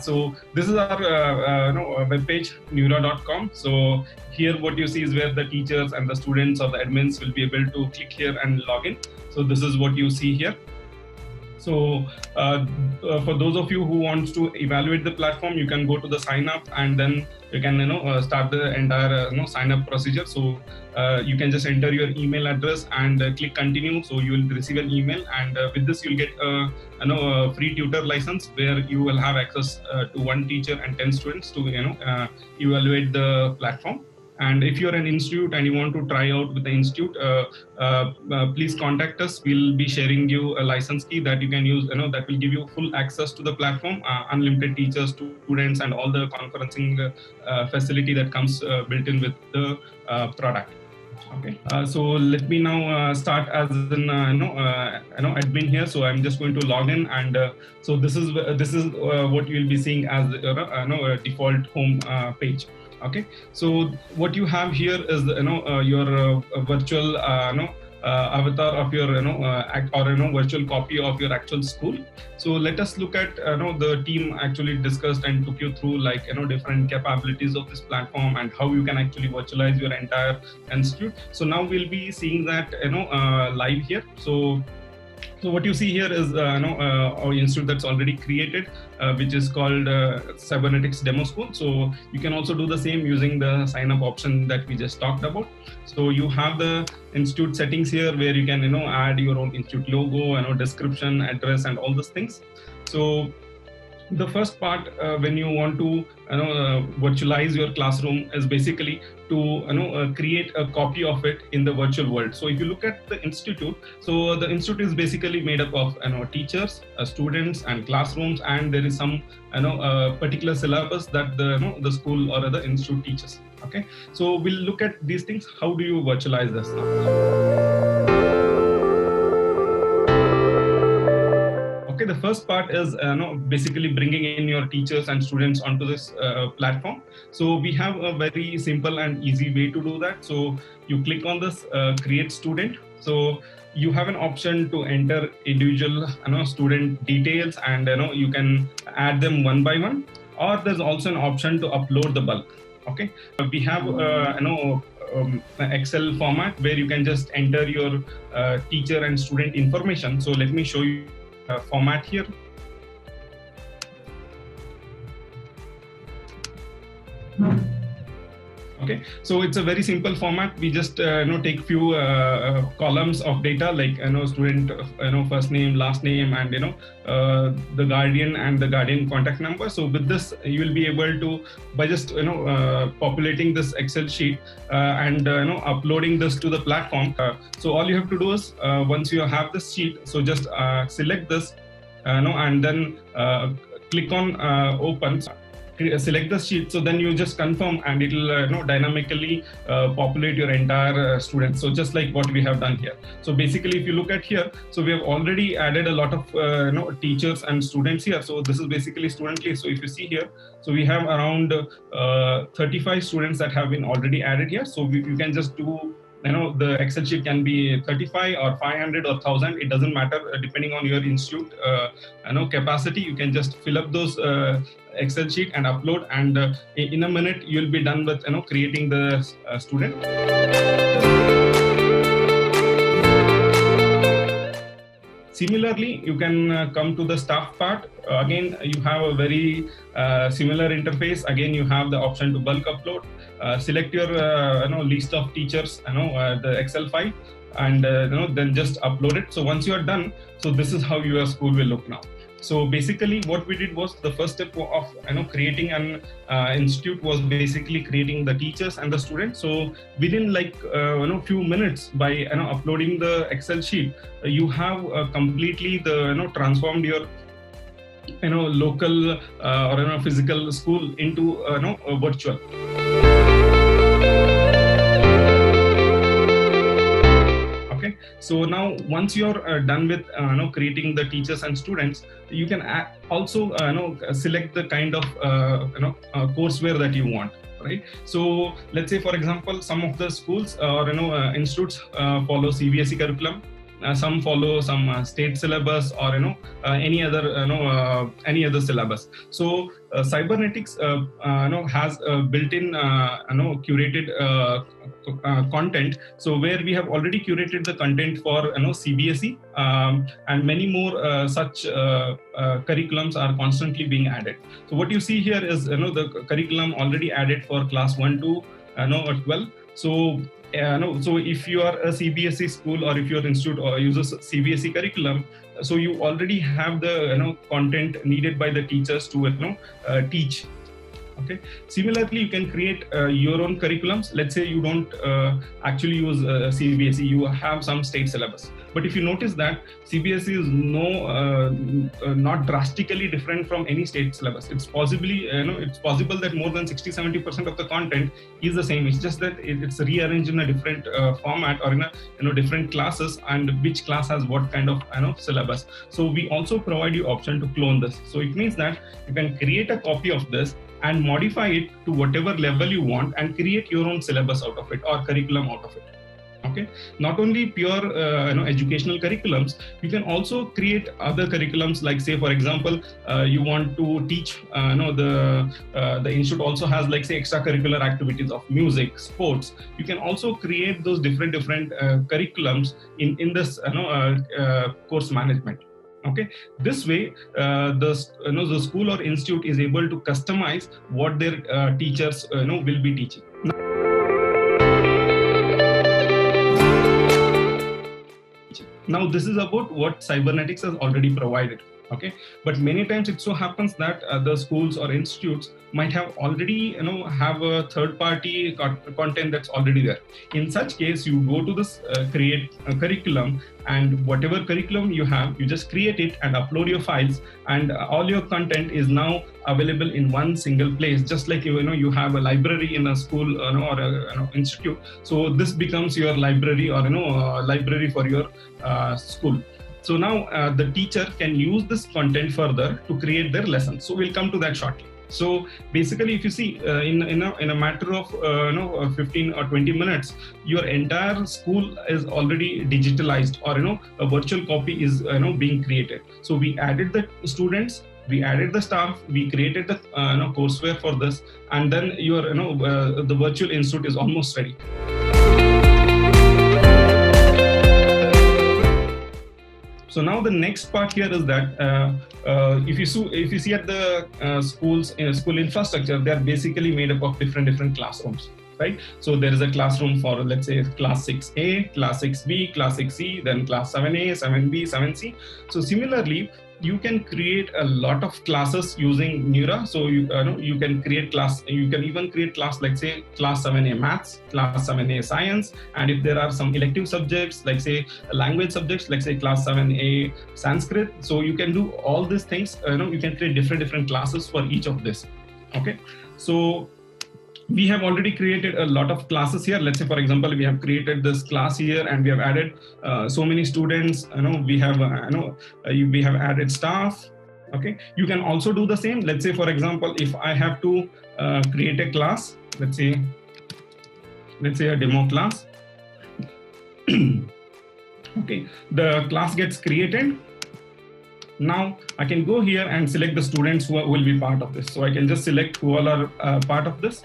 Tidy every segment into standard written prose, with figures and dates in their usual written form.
So this is our web page, Kneura.com. So here what you see is where the teachers and the students or the admins will be able to click here and log in. So this is what you see here. So for those of you who wants to evaluate the platform, you can go to the sign up and then you can start the entire sign up procedure. So you can just enter your email address and click continue. So you will receive an email, and with this you'll get a free tutor license where you will have access to 1 teacher and 10 students to evaluate the platform. And if you're an institute and you want to try out with the institute, please contact us. We'll be sharing you a license key that you can use, that will give you full access to the platform, unlimited teachers, students, and all the conferencing facility that comes built in with the product. Okay, so let me now start as an admin here. So I'm just going to log in, and so this is what you'll be seeing as a default home page. Okay, so what you have here is your virtual avatar of your virtual copy of your actual school. So let us look at the team actually discussed and took you through different capabilities of this platform and how you can actually virtualize your entire institute. So now we'll be seeing that live here. So what you see here is our institute that's already created, which is called Cybernetics Demo School. So you can also do the same using the sign up option that we just talked about. So you have the institute settings here where you can add your own institute logo, description, address, and all those things. So the first part when you want to virtualize your classroom is basically to create a copy of it in the virtual world. So if you look at the institute, so the institute is basically made up of teachers, students, and classrooms, and there is some particular syllabus that the school or the institute teaches. Okay, so we'll look at these things. How do you virtualize this now? Okay, the first part is basically bringing in your teachers and students onto this platform. So we have a very simple and easy way to do that. So you click on this create student. So you have an option to enter individual student details, and you can add them one by one, or there's also an option to upload the bulk. Okay, we have Excel format where you can just enter your teacher and student information. So let me show you format here. Okay, so it's a very simple format. We just take few columns of data like student first name, last name, and the guardian and the guardian contact number. So with this you will be able to, by just populating this Excel sheet and uploading this to the platform. So all you have to do is once you have this sheet, so just select this and then click on open. Select the sheet, so then you just confirm and it will dynamically populate your entire student. So just like what we have done here. So basically if you look at here, so we have already added a lot of teachers and students here. So this is basically student list. So if you see here, so we have around 35 students that have been already added here. So you can just do the Excel sheet can be 35 or 500 or 1000. It doesn't matter depending on your institute capacity. You can just fill up those Excel sheet and upload, and in a minute you'll be done with creating the student. Similarly, you can come to the staff part. Again, you have a very similar interface. Again, you have the option to bulk upload. Select your list of teachers, the Excel file, and then just upload it. So once you are done, so this is how your school will look now. So basically what we did was the first step of creating an institute was basically creating the teachers and the students. So within like few minutes by uploading the Excel sheet, you have completely transformed your local or physical school into a virtual. So now once you're done with creating the teachers and students, you can also select the kind of courseware that you want, right? So let's say for example some of the schools or institutes follow CBSE curriculum, some follow some state syllabus, or any other syllabus. So cybernetics has built-in curated content, so where we have already curated the content for CBSE, and many more such curriculums are constantly being added. So what you see here is the curriculum already added for class 1 to 12. So so if you are a CBSE school, or if your institute uses CBSE curriculum, so you already have the content needed by the teachers to teach. Okay. Similarly, you can create your own curriculums. Let's say you don't actually use CBSE, you have some state syllabus. But if you notice that CBSE is not drastically different from any state syllabus. It's it's possible that more than 60-70% of the content is the same. It's just that it's rearranged in a different format, or in a different classes, and which class has what kind of syllabus. So we also provide you option to clone this. So it means that you can create a copy of this and modify it to whatever level you want, and create your own syllabus out of it, or curriculum out of it. Okay. Not only pure educational curriculums, you can also create other curriculums, like say for example you want to teach the institute also has, like say, extracurricular activities of music, sports. You can also create those different curriculums in this course management. Okay, this way the school or institute is able to customize what their teachers will be teaching. Now this is about what cybernetics has already provided. Okay, but many times it so happens that the schools or institutes might have already have a third-party content that's already there. In such case, you go to this create a curriculum, and whatever curriculum you have, you just create it and upload your files, and all your content is now available in one single place. Just like you have a library in a school or a institute, so this becomes your library, or library for your school. So now the teacher can use this content further to create their lesson. So we'll come to that shortly. So basically, if you see in a matter of 15 or 20 minutes, your entire school is already digitalized, or a virtual copy is being created. So we added the students, we added the staff, we created the courseware for this, and then your the virtual institute is almost ready. So now the next part here is that if you see at the schools, school infrastructure, they are basically made up of different classrooms, right? So there is a classroom for, let's say, class 6A, class 6B, class 6C, then class 7A, 7B, 7C. So similarly, you can create a lot of classes using Kneura. So you can create class. You can even create class, like say class 7A maths, class 7A science, and if there are some elective subjects, like say language subjects, like say class 7A Sanskrit. So you can do all these things. You can create different classes for each of this. Okay, so we have already created a lot of classes here. Let's say, for example, we have created this class here, and we have added so many students. We have we have added staff. Okay, you can also do the same. Let's say, for example, if I have to create a class, let's say a demo class. Okay, the class gets created. Now I can go here and select the students who will be part of this. So I can just select who all are part of this,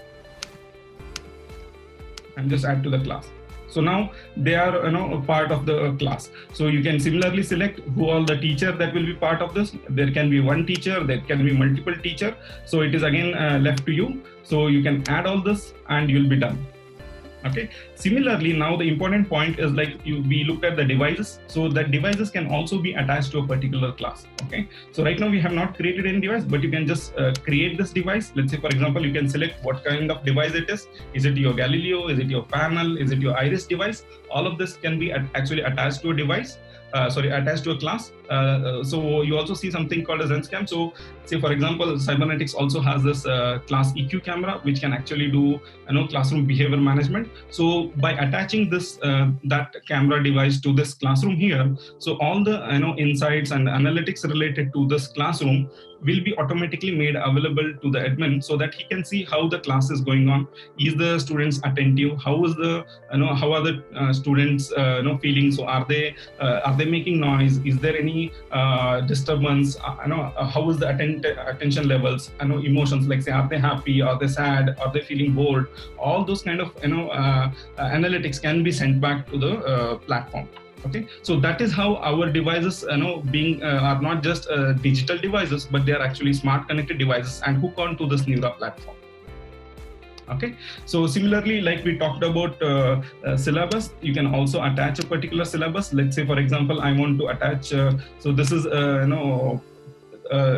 and just add to the class. So now they are a part of the class. So you can similarly select who all the teacher that will be part of this. There can be one teacher, there can be multiple teacher. So it is again left to you. So you can add all this and you'll be done. Okay. Similarly, now the important point is like we looked at the devices. So that devices can also be attached to a particular class. Okay. So right now we have not created any device, but you can just create this device. Let's say, for example, you can select what kind of device it is. Is it your Galileo? Is it your panel? Is it your Iris device? All of this can be actually attached to a device. Attached to a class. So you also see something called as Zenscam. So say for example, cybernetics also has this class EQ camera, which can actually do classroom behavior management. So by attaching this that camera device to this classroom here, so all the insights and analytics related to this classroom will be automatically made available to the admin, so that he can see how the class is going on. Is the students attentive? How is the how are the students feeling? So are they making noise? Is there any disturbance? How is the attention levels? Emotions, like say, are they happy? Are they sad? Are they feeling bored? All those kind of analytics can be sent back to the platform. Okay, so that is how our devices being are not just digital devices, but they are actually smart connected devices and hook on to this Kneura platform. Okay, so similarly, like we talked about syllabus, you can also attach a particular syllabus. Let's say for example, I want to attach so this is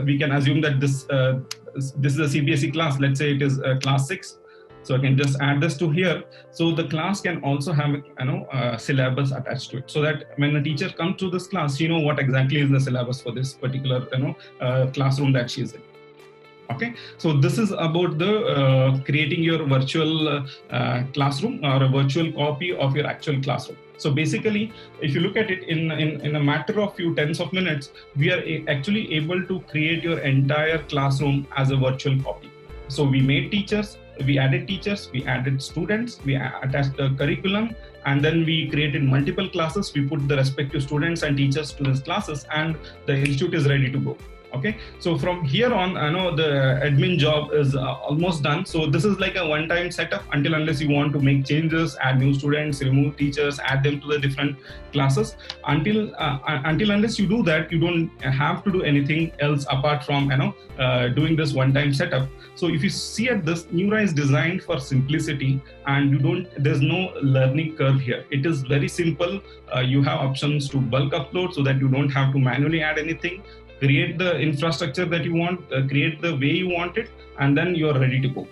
we can assume that this is a CBSE class. Let's say it is class 6. So I can just add this to here. So the class can also have syllabus attached to it, so that when a teacher comes to this class, she know what exactly is the syllabus for this particular classroom that she is in. Okay, so this is about the creating your virtual classroom or a virtual copy of your actual classroom. So basically, if you look at it in a matter of few tens of minutes, we are actually able to create your entire classroom as a virtual copy. So we made teachers, we added students, we attached the curriculum, and then we created multiple classes. We put the respective students and teachers to these classes, and the institute is ready to go. Okay, so from here on, I know the admin job is almost done. So this is like a one-time setup until unless you want to make changes, add new students, remove teachers, add them to the different classes. Until unless you do that, you don't have to do anything else apart from doing this one-time setup. So if you see at this, Kneura is designed for simplicity, and there's no learning curve here. It is very simple. You have options to bulk upload so that you don't have to manually add anything. Create the infrastructure that you want, create the way you want it, and then you're ready to go.